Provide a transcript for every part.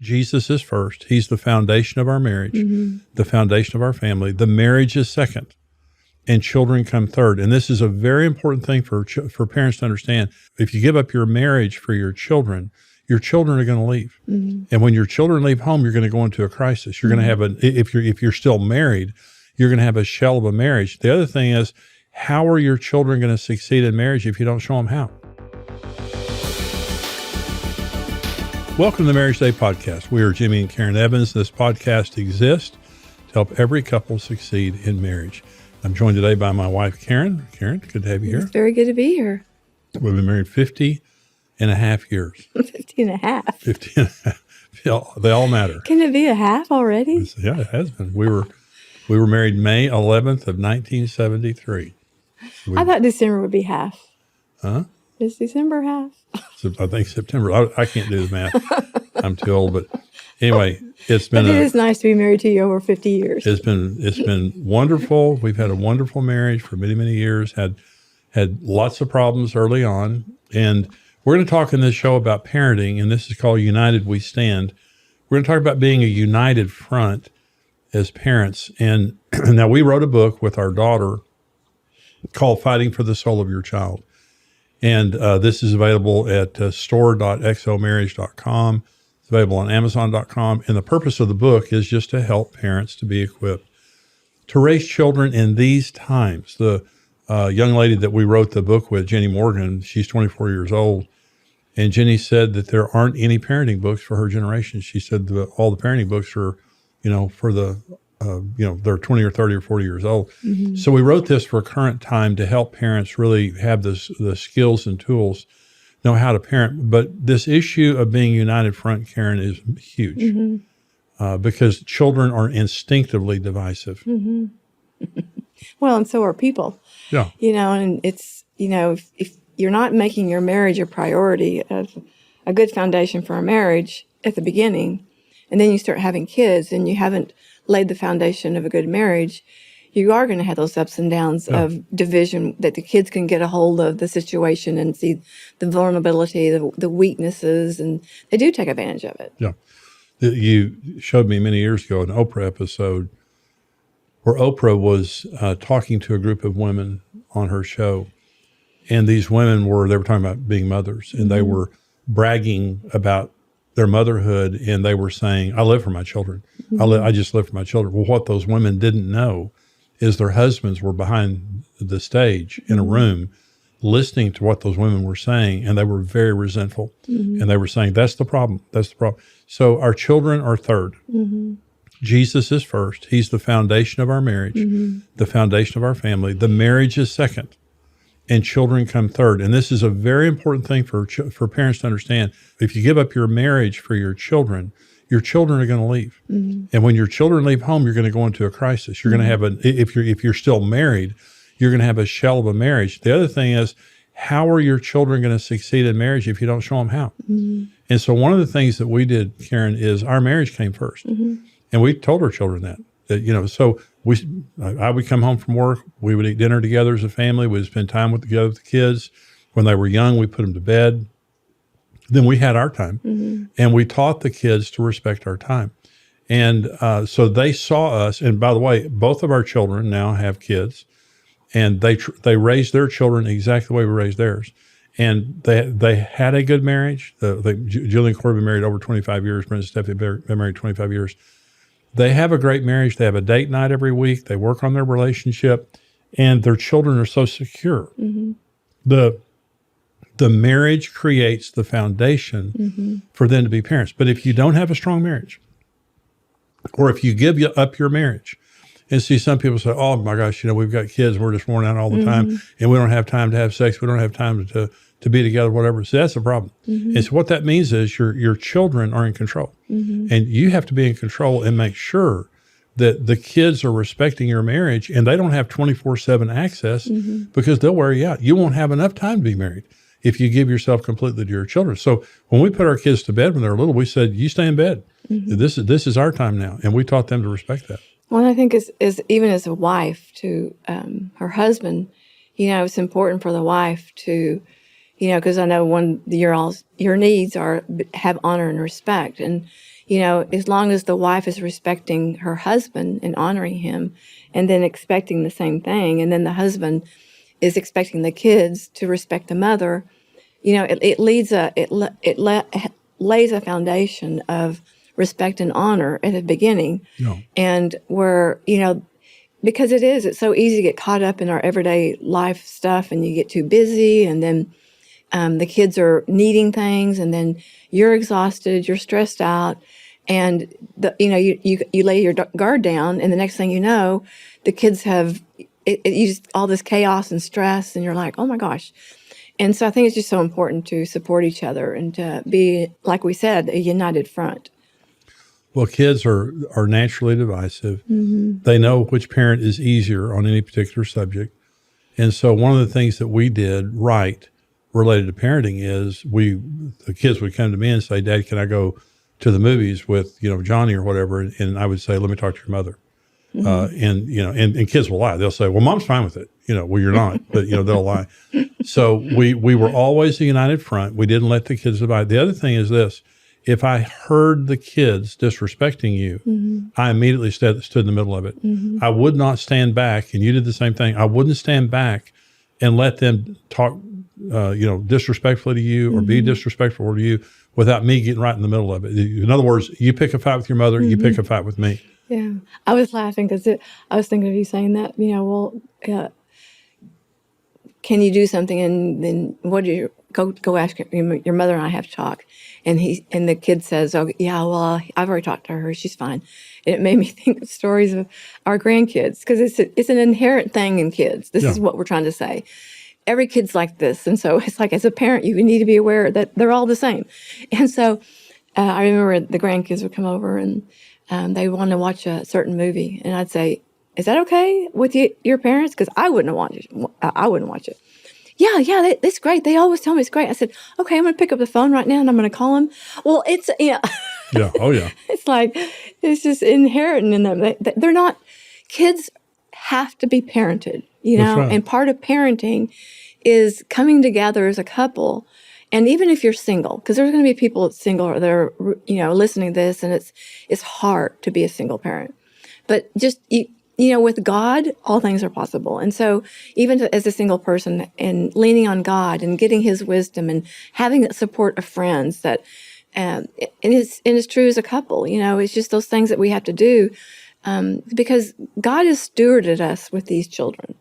Jesus is first. He's the foundation of our marriage, the foundation of our family. The marriage is second, and children come third. And this is a very important thing for parents to understand. If you give up your marriage for your children are going to leave. And when your children leave home, you're going to go into a crisis. You're going to have if you're still married, you're going to have a shell of a marriage. The other thing is, how are your children going to succeed in marriage if you don't show them how? Welcome to the MarriageToday podcast. We are Jimmy and Karen Evans. This podcast exists to help every couple succeed in marriage. I'm joined today by my wife, Karen. Karen, good to have you here. It's very good to be here. We've been married 50 and a half years. 50 and a half. 50 and a half. They all matter. Can it be a half already? Yeah, it has been. We were married May 11th of 1973. I thought December would be half. Huh? Is December half? So I think September. I can't do the math. I'm too old. But anyway, it's been. But it is nice to be married to you over 50 years. It's been wonderful. We've had a wonderful marriage for many, many years. Had lots of problems early on, and we're going to talk in this show about parenting. And this is called United We Stand. We're going to talk about being a united front as parents. And now we wrote a book with our daughter called "Fighting for the Soul of Your Child." And this is available at store.xomarriage.com. It's available on Amazon.com. And the purpose of the book is just to help parents to be equipped to raise children in these times. The young lady that we wrote the book with, Jenny Morgan, she's 24 years old. And Jenny said that there aren't any parenting books for her generation. She said that all the parenting books are, for the they're 20 or 30 or 40 years old. Mm-hmm. So we wrote this for a current time to help parents really have the skills and tools, know how to parent. But this issue of being united front, Karen, is huge because children are instinctively divisive. Mm-hmm. Well, and so are people. Yeah. And it's, if you're not making your marriage a priority, a good foundation for a marriage at the beginning, and then you start having kids and you haven't laid the foundation of a good marriage, you are going to have those ups and downs of division, that the kids can get a hold of the situation and see the vulnerability, the weaknesses, and they do take advantage of it. Yeah. You showed me many years ago an Oprah episode where Oprah was talking to a group of women on her show. And these women they were talking about being mothers, and they were bragging about their motherhood, and they were saying, I live for my children. I just live for my children. Well, what those women didn't know is their husbands were behind the stage in a room listening to what those women were saying, and they were very resentful. And they were saying, that's the problem. That's the problem. So our children are third. Jesus is first. He's the foundation of our marriage, the foundation of our family. The marriage is second, and children come third. And this is a very important thing for parents to understand. If you give up your marriage for your children are going to leave. And when your children leave home, you're going to go into a crisis. You're going to have if you're still married, you're going to have a shell of a marriage. The other thing is, how are your children going to succeed in marriage if you don't show them how? And so one of the things that we did, Karen, is our marriage came first. And we told our children that so I would come home from work, we would eat dinner together as a family, we'd spend time together with the kids. When they were young, we put them to bed. Then we had our time, and we taught the kids to respect our time. And so they saw us, and by the way, both of our children now have kids, and they raised their children exactly the way we raised theirs. And they had a good marriage. Julie and Corey have been married over 25 years. Brenda and Stephanie have been married 25 years. They have a great marriage. They have a date night every week. They work on their relationship, and their children are so secure. The marriage creates the foundation for them to be parents. But if you don't have a strong marriage, or if you give up your marriage, and see some people say, oh my gosh, we've got kids, we're just worn out all the time, and we don't have time to have sex, we don't have time to be together, whatever. So that's a problem. And so what that means is your children are in control. And you have to be in control and make sure that the kids are respecting your marriage, and they don't have 24/7 access because they'll wear you out. You won't have enough time to be married if you give yourself completely to your children. So when we put our kids to bed when they're little, we said, you stay in bed. This is our time now. And we taught them to respect that. Well, I think is even as a wife to her husband, it's important for the wife to, because I know your needs have honor and respect. And, as long as the wife is respecting her husband and honoring him, and then expecting the same thing, and then the husband is expecting the kids to respect the mother, it lays a foundation of respect and honor at the beginning. No. And where, because it's so easy to get caught up in our everyday life stuff, and you get too busy, and then the kids are needing things, and then you're exhausted, you're stressed out, and you lay your guard down, and the next thing you know, the kids have you just all this chaos and stress, and you're like, oh my gosh. And so I think it's just so important to support each other and to be, like we said, a united front. Well, kids are naturally divisive. They know which parent is easier on any particular subject. And so one of the things that we did right related to parenting is the kids would come to me and say, Dad, can I go to the movies with, Johnny or whatever? And I would say, let me talk to your mother. And kids will lie. They'll say, well, Mom's fine with it. Well, you're not, but, they'll lie. So we were always a united front. We didn't let the kids divide. The other thing is this. If I heard the kids disrespecting you, I immediately stood in the middle of it. I would not stand back, and you did the same thing. I wouldn't stand back and let them talk, disrespectfully to you or be disrespectful to you without me getting right in the middle of it. In other words, you pick a fight with your mother, you pick a fight with me. Yeah. I was laughing because I was thinking of you saying that, can you do something? And then what do you go ask your mother, and I have to talk. And the kid says, oh yeah, well, I've already talked to her. She's fine. And it made me think of stories of our grandkids, because it's an inherent thing in kids. This is what we're trying to say. Every kid's like this. And so it's like, as a parent, you need to be aware that they're all the same. And so I remember the grandkids would come over, and they want to watch a certain movie. And I'd say, is that okay with your parents? Because I wouldn't watch it. I wouldn't watch it. Yeah, that's great. They always tell me it's great. I said, okay, I'm going to pick up the phone right now, and I'm going to call them. Well, Yeah. Oh, yeah. It's like, it's just inherent in them. They're not, kids have to be parented, That's right. and part of parenting is coming together as a couple. And even if you're single, because there's going to be people that's single or they're, listening to this, and it's hard to be a single parent. But just, with God, all things are possible. And so even as a single person, and leaning on God and getting his wisdom and having the support of friends that, and it's true as a couple, it's just those things that we have to do, because God has stewarded us with these children.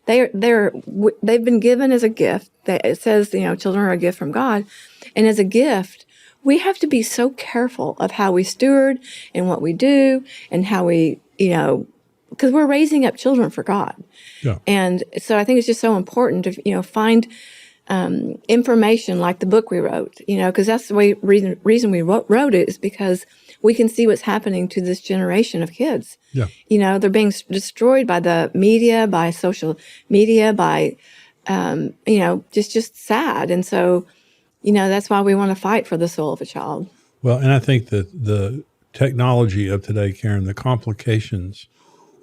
They've been given as a gift. It says, children are a gift from God. And as a gift, we have to be so careful of how we steward and what we do and how we, because we're raising up children for God. Yeah. And so I think it's just so important to, find information like the book we wrote, because that's the reason we wrote it, is because we can see what's happening to this generation of kids. Yeah. They're being destroyed by the media, by social media, by, just sad. And so, that's why we want to fight for the soul of a child. Well, and I think that the technology of today, Karen, the complications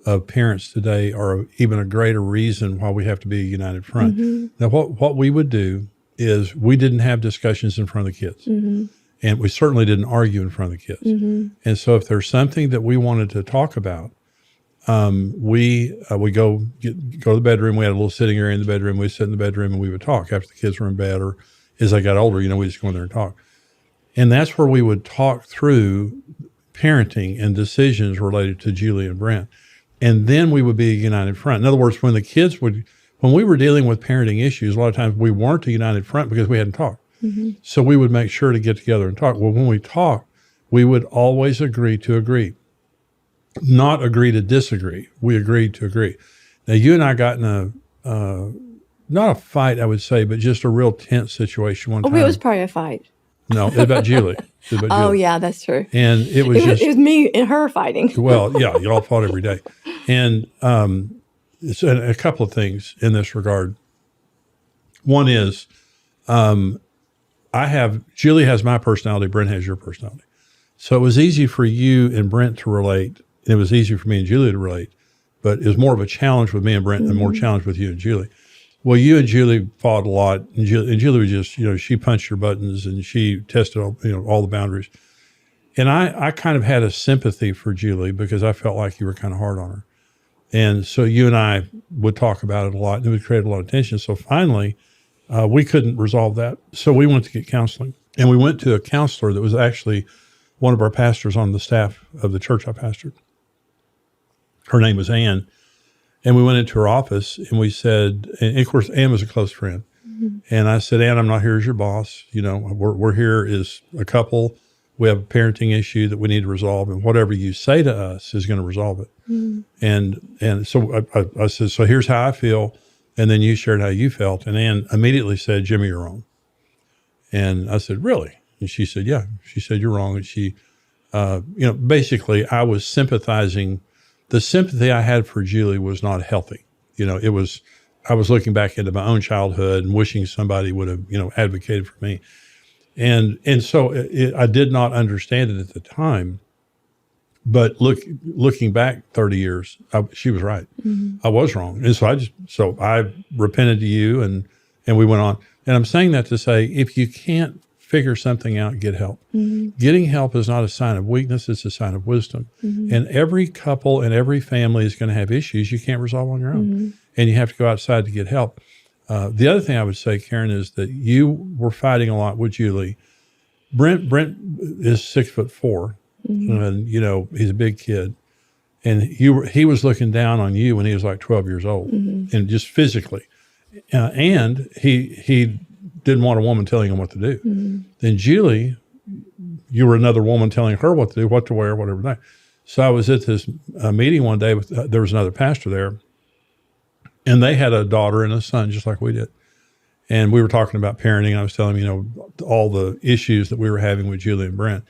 of parents today are even a greater reason why we have to be a united front. Now, what we would do is we didn't have discussions in front of the kids. And we certainly didn't argue in front of the kids. And so if there's something that we wanted to talk about, we go to the bedroom. We had a little sitting area in the bedroom. We'd sit in the bedroom and we would talk after the kids were in bed, or as they got older, we just go in there and talk. And that's where we would talk through parenting and decisions related to Julie and Brent. And then we would be a united front. In other words, when we were dealing with parenting issues, a lot of times we weren't a united front because we hadn't talked. So we would make sure to get together and talk. Well, when we talk, we would always agree to agree, not agree to disagree. We agreed to agree. Now, you and I got in not a fight, I would say, but just a real tense situation one time. It was probably a fight. No, it was about Julie. Yeah, that's true. And it was me and her fighting. Well, yeah, you all fought every day. And it's a couple of things in this regard. One is, Julie has my personality, Brent has your personality. So it was easy for you and Brent to relate, and it was easy for me and Julie to relate, but it was more of a challenge with me and Brent and more challenge with you and Julie. Well, you and Julie fought a lot, and Julie was just, she punched your buttons and she tested all the boundaries. And I kind of had a sympathy for Julie because I felt like you were kind of hard on her. And so you and I would talk about it a lot, and it would create a lot of tension. So finally, we couldn't resolve that. So we went to get counseling. And we went to a counselor that was actually one of our pastors on the staff of the church I pastored. Her name was Ann. And we went into her office and we said, and of course, Ann was a close friend. And I said, Ann, I'm not here as your boss. You know, we're here as a couple. We have a parenting issue that we need to resolve, and whatever you say to us is going to resolve it. And so I said, so here's how I feel. And then you shared how you felt. And Ann immediately said, Jimmy, you're wrong. And I said, really? And she said, yeah. She said, you're wrong. And she, basically I was sympathizing. The sympathy I had for Julie was not healthy. I was looking back into my own childhood and wishing somebody would have, advocated for me. And so I did not understand it at the time, but looking back 30 years, she was right. I was wrong. And so I repented to you and we went on. And I'm saying that to say, if you can't figure something out, get help. Getting help is not a sign of weakness. It's a sign of wisdom. And every couple and every family is going to have issues you can't resolve on your own. And you have to go outside to get help. The other thing I would say, Karen, is that you were fighting a lot with Julie. Brent is 6'4", and he's a big kid, and he was looking down on you when he was like 12 years old, and just physically, and he didn't want a woman telling him what to do. Then Julie, you were another woman telling her what to do, what to wear, whatever. So I was at this meeting one day there was another pastor there. And they had a daughter and a son, just like we did. And we were talking about parenting. I was telling him, all the issues that we were having with Julie and Brent.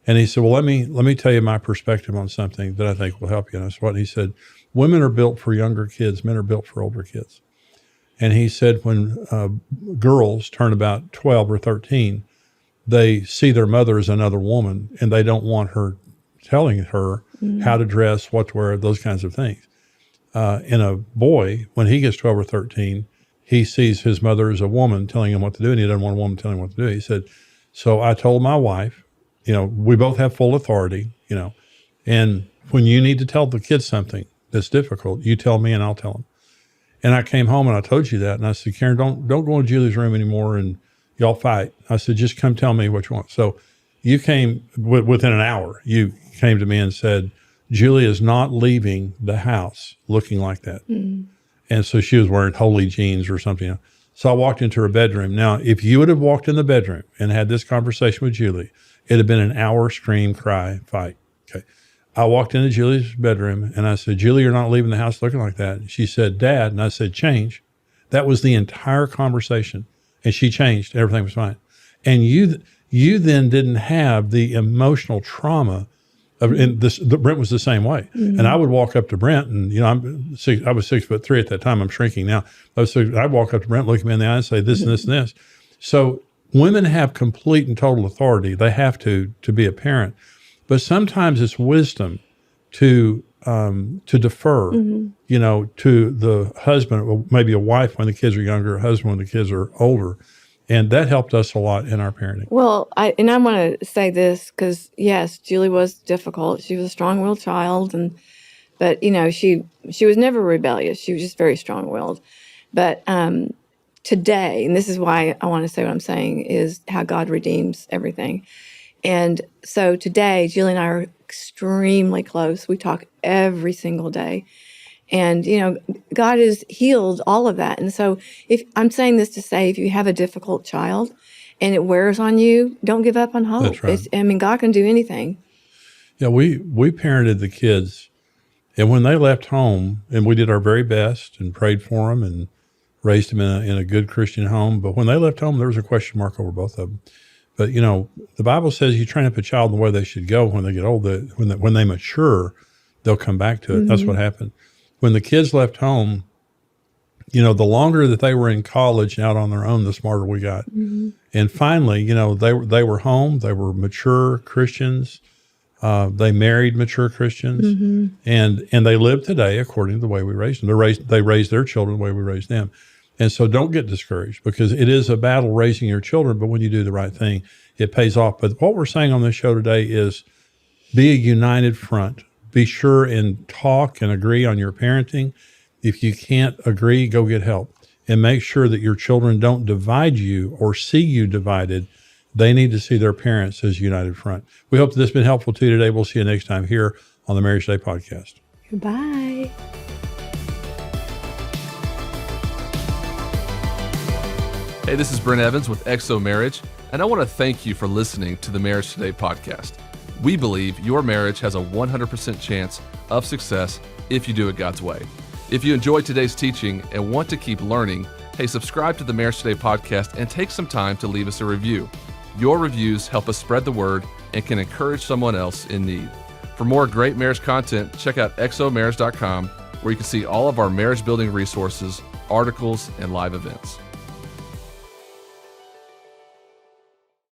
And he said, well, let me tell you my perspective on something that I think will help you. And I said, what? And he said, women are built for younger kids. Men are built for older kids. And he said, when girls turn about 12 or 13, they see their mother as another woman, and they don't want her telling her how to dress, what to wear, those kinds of things. In a boy, when he gets 12 or 13, he sees his mother as a woman telling him what to do, and he doesn't want a woman telling him what to do. He said, so I told my wife, we both have full authority, and when you need to tell the kids something that's difficult, you tell me and I'll tell them. And I came home and I told you that. And I said, Karen, don't go in Julie's room anymore and y'all fight. I said, just come tell me what you want. So you came within an hour, you came to me and said, Julie is not leaving the house looking like that. And so she was wearing holy jeans or something. So I walked into her bedroom. Now, if you would have walked in the bedroom and had this conversation with Julie, it'd have been an hour scream, cry, fight. Okay. I walked into Julie's bedroom and I said, Julie, you're not leaving the house looking like that. And she said, Dad. And I said, change. That was the entire conversation. And she changed. Everything was fine. And you then didn't have the emotional trauma. And Brent was the same way. And I would walk up to Brent, and I was 6'3" at that time. I'm shrinking now. I'd walk up to Brent, look him in the eye, and say this and this and this. So women have complete and total authority. They have to be a parent, but sometimes it's wisdom to defer, to the husband, or maybe a wife when the kids are younger, a husband when the kids are older. And that helped us a lot in our parenting. Well, I want to say this because, yes, Julie was difficult. She was a strong-willed child, but she was never rebellious. She was just very strong-willed. But today, and this is why I want to say what I'm saying, is how God redeems everything. And so today, Julie and I are extremely close. We talk every single day. And, God has healed all of that. And so if I'm saying this to say, if you have a difficult child and it wears on you, don't give up on hope. That's right. God can do anything. Yeah, we parented the kids. And when they left home, and we did our very best and prayed for them and raised them in a good Christian home. But when they left home, there was a question mark over both of them. But, the Bible says you train up a child in the way they should go when they get old. When they mature, they'll come back to it. That's what happened. When the kids left home, the longer that they were in college and out on their own, the smarter we got. And finally, they were home. They were mature Christians. They married mature Christians, and they live today according to the way we raised them. They raised their children the way we raised them. And so don't get discouraged, because it is a battle raising your children, but when you do the right thing. it pays off. But what we're saying on this show today is be a united front. Be sure and talk and agree on your parenting. If you can't agree, go get help. And make sure that your children don't divide you or see you divided. They need to see their parents as a united front. We hope that this has been helpful to you today. We'll see you next time here on the Marriage Today podcast. Goodbye. Hey, this is Brent Evans with XO Marriage, and I want to thank you for listening to the Marriage Today podcast. We believe your marriage has a 100% chance of success if you do it God's way. If you enjoyed today's teaching and want to keep learning, hey, subscribe to the Marriage Today podcast and take some time to leave us a review. Your reviews help us spread the word and can encourage someone else in need. For more great marriage content, check out xomarriage.com, where you can see all of our marriage building resources, articles, and live events.